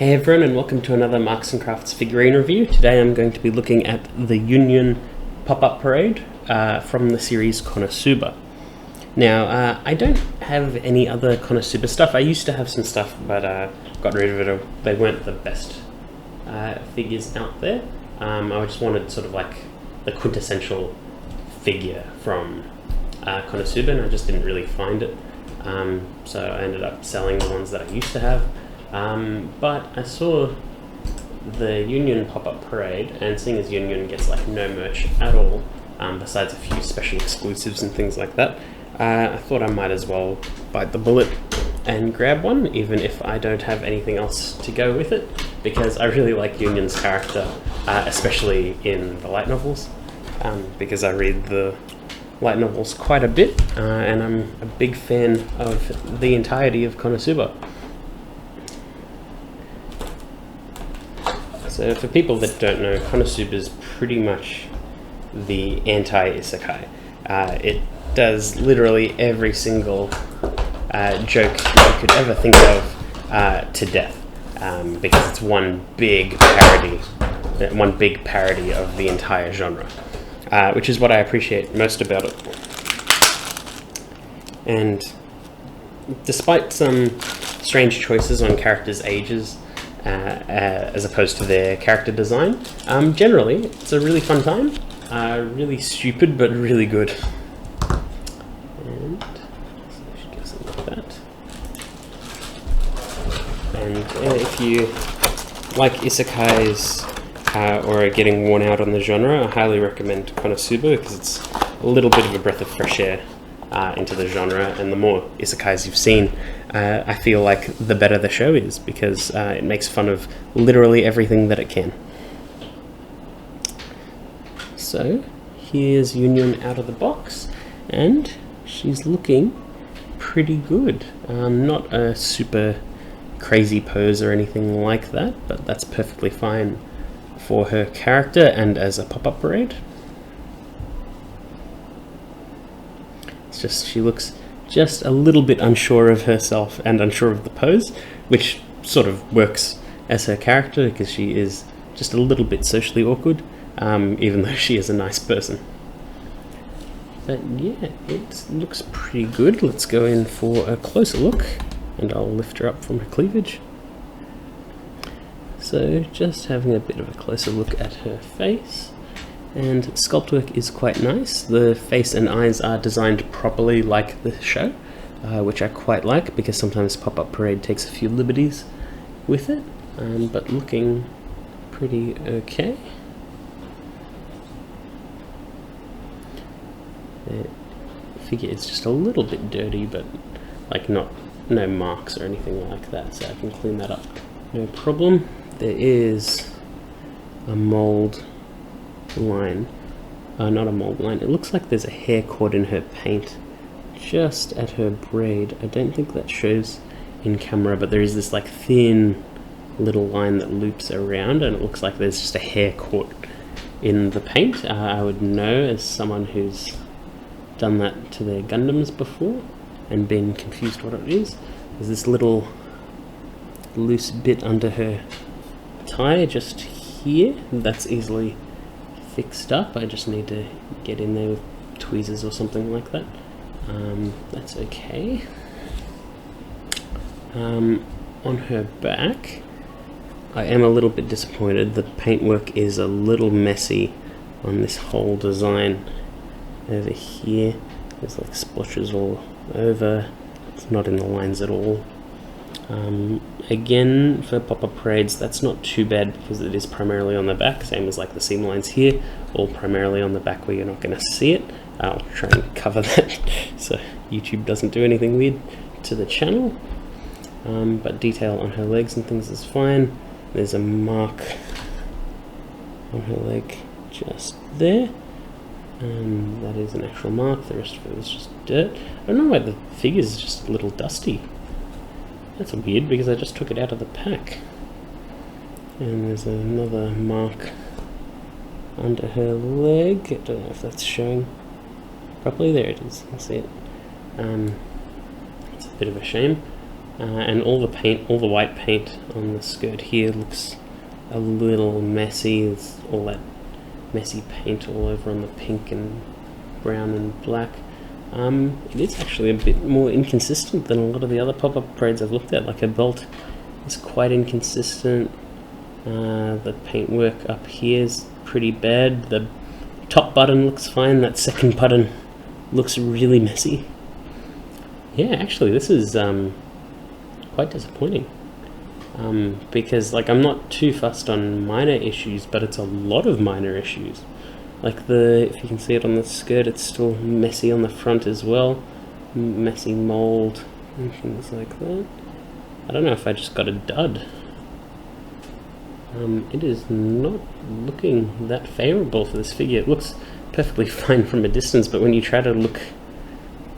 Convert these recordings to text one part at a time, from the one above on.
Hey everyone, and welcome to another Marks & Crafts figurine review. Today I'm going to be looking at the YunYun pop-up parade from the series Konosuba. Now, I don't have any other Konosuba stuff. I used to have some stuff, but got rid of it. They weren't the best figures out there. I just wanted sort of like the quintessential figure from Konosuba, and I just didn't really find it. So I ended up selling the ones that I used to have. But I saw the YunYun pop-up parade, and seeing as YunYun gets like no merch at all, besides a few special exclusives and things like that, I thought I might as well bite the bullet and grab one, even if I don't have anything else to go with it, because I really like YunYun's character, especially in the light novels, because I read the light novels quite a bit, and I'm a big fan of the entirety of Konosuba. So for people that don't know, Konosuba is pretty much the anti-isekai. It does literally every single joke you could ever think of to death, because it's one big parody of the entire genre, which is what I appreciate most about it. And despite some strange choices on characters' ages, as opposed to their character design, generally it's a really fun time, really stupid but really good. And so she goes like that. And if you like isekais or are getting worn out on the genre, I highly recommend Konosuba, because it's a little bit of a breath of fresh air into the genre, and the more isekais you've seen, I feel like the better the show is, because it makes fun of literally everything that it can. So here's YunYun out of the box, and she's looking pretty good. Not a super crazy pose or anything like that, but that's perfectly fine for her character and as a pop-up parade. It's just, she looks just a little bit unsure of herself and unsure of the pose, which sort of works as her character, because she is just a little bit socially awkward, even though she is a nice person. But yeah, it looks pretty good. Let's go in for a closer look, and I'll lift her up from her cleavage. So just having a bit of a closer look at her face. And sculpt work is quite nice. The face and eyes are designed properly like the show, which I quite like, because sometimes pop-up parade takes a few liberties with it, but looking pretty okay. The figure is just a little bit dirty, but like no marks or anything like that, so I can clean that up, no problem. There is a mold line, not a mold line, it looks like there's a hair cord in her paint just at her braid. I don't think that shows in camera, but there is this like thin little line that loops around, and it looks like there's just a hair caught in the paint. I would know, as someone who's done that to their Gundams before and been confused what it is. There's this little loose bit under her tie just here that's easily fixed up. I just need to get in there with tweezers or something like that. That's okay. On her back, I am a little bit disappointed. The paintwork is a little messy on this whole design. Over here, there's like splotches all over. It's not in the lines at all. Again, for pop-up parades, that's not too bad, because it is primarily on the back, same as like the seam lines here, all primarily on the back where you're not going to see it. I'll try and cover that so YouTube doesn't do anything weird to the channel. But detail on her legs and things is fine. There's a mark on her leg just there. That is an actual mark. The rest of it is just dirt. I don't know why the figure is just a little dusty. That's weird, because I just took it out of the pack. And there's another mark under her leg. I don't know if that's showing properly. There it is. I see it. It's a bit of a shame. and all the white paint on the skirt here looks a little messy. There's all that messy paint all over on the pink and brown and black. It is actually a bit more inconsistent than a lot of the other pop-up parades I've looked at. Like, her belt is quite inconsistent. The paintwork up here is pretty bad. The top button looks fine. That second button looks really messy. Yeah, actually, this is quite disappointing. Because, like, I'm not too fussed on minor issues, but it's a lot of minor issues. Like, if you can see it on the skirt, it's still messy on the front as well. Messy mold and things like that. I don't know if I just got a dud. It is not looking that favourable for this figure. It looks perfectly fine from a distance, but when you try to look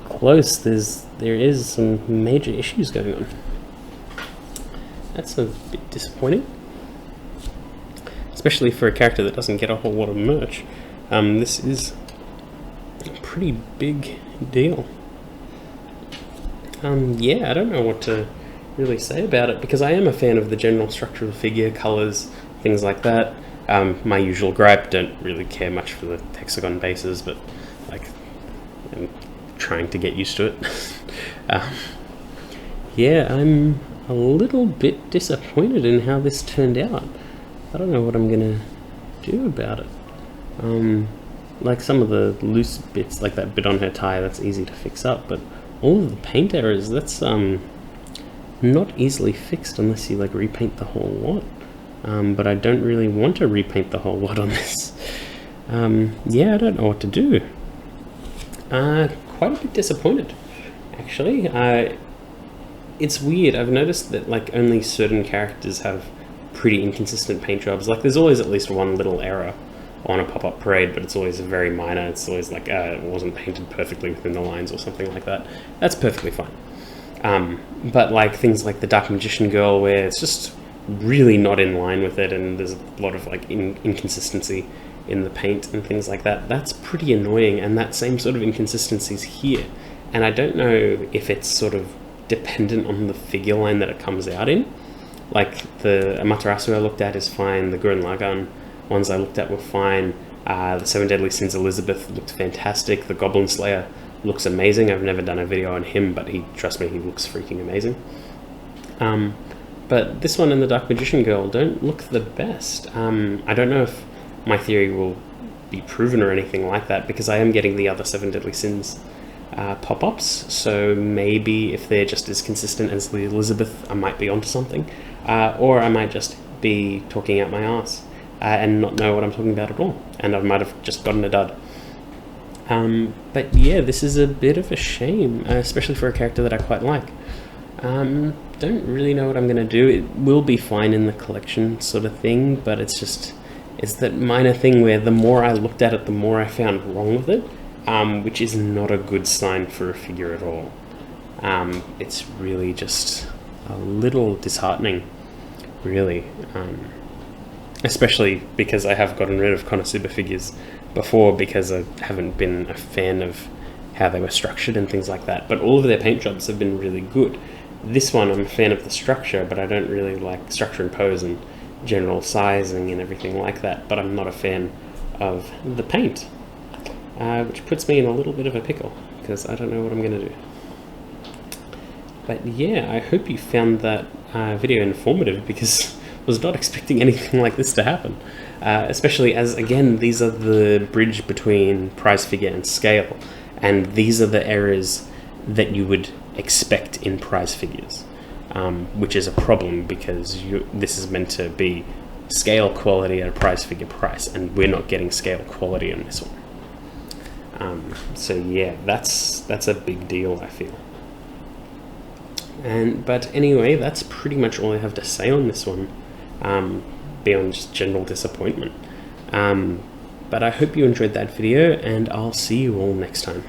close, there is some major issues going on. That's a bit disappointing, especially for a character that doesn't get a whole lot of merch. This is a pretty big deal. Yeah, I don't know what to really say about it, because I am a fan of the general structure of the figure, colours, things like that. My usual gripe, don't really care much for the hexagon bases, but like, I'm trying to get used to it. Yeah, I'm a little bit disappointed in how this turned out. I don't know what I'm gonna do about it. Like, some of the loose bits, like that bit on her tie, that's easy to fix up, but all of the paint errors, that's not easily fixed unless you like repaint the whole lot. But I don't really want to repaint the whole lot on this. Yeah, I don't know what to do. Quite a bit disappointed, actually. It's weird. I've noticed that like only certain characters have pretty inconsistent paint jobs. Like, there's always at least one little error on a pop-up parade, but it's always very minor. It's always like it wasn't painted perfectly within the lines or something like that. That's perfectly fine. But like things like the Dark Magician Girl, where it's just really not in line with it, and there's a lot of like inconsistency in the paint and things like that, that's pretty annoying. And that same sort of inconsistency is here, and I don't know if it's sort of dependent on the figure line that it comes out in. Like, the Amaterasu I looked at is fine, the Gurren Lagann ones I looked at were fine, the Seven Deadly Sins Elizabeth looked fantastic, the Goblin Slayer looks amazing. I've never done a video on him, but trust me, he looks freaking amazing. But this one and the Dark Magician Girl don't look the best. I don't know if my theory will be proven or anything like that, because I am getting the other Seven Deadly Sins pop-ups, so maybe if they're just as consistent as the Elizabeth, I might be onto something, or I might just be talking out my ass and not know what I'm talking about at all, and I might have just gotten a dud. But yeah, this is a bit of a shame, especially for a character that I quite like. Don't really know what I'm going to do. It will be fine in the collection sort of thing, but it's that minor thing where the more I looked at it, the more I found wrong with it, which is not a good sign for a figure at all. It's really just a little disheartening, really. Especially because I have gotten rid of Konosuba figures before because I haven't been a fan of how they were structured and things like that. But all of their paint jobs have been really good. This one, I'm a fan of the structure, but I don't really like structure and pose and general sizing and everything like that. But I'm not a fan of the paint, which puts me in a little bit of a pickle because I don't know what I'm going to do. But yeah, I hope you found that video informative, because I was not expecting anything like this to happen. Especially as, again, these are the bridge between prize figure and scale, and these are the errors that you would expect in prize figures, which is a problem because this is meant to be scale quality at a prize figure price, and we're not getting scale quality on this one. So yeah, that's a big deal, I feel. But anyway, that's pretty much all I have to say on this one, beyond just general disappointment. But I hope you enjoyed that video, and I'll see you all next time.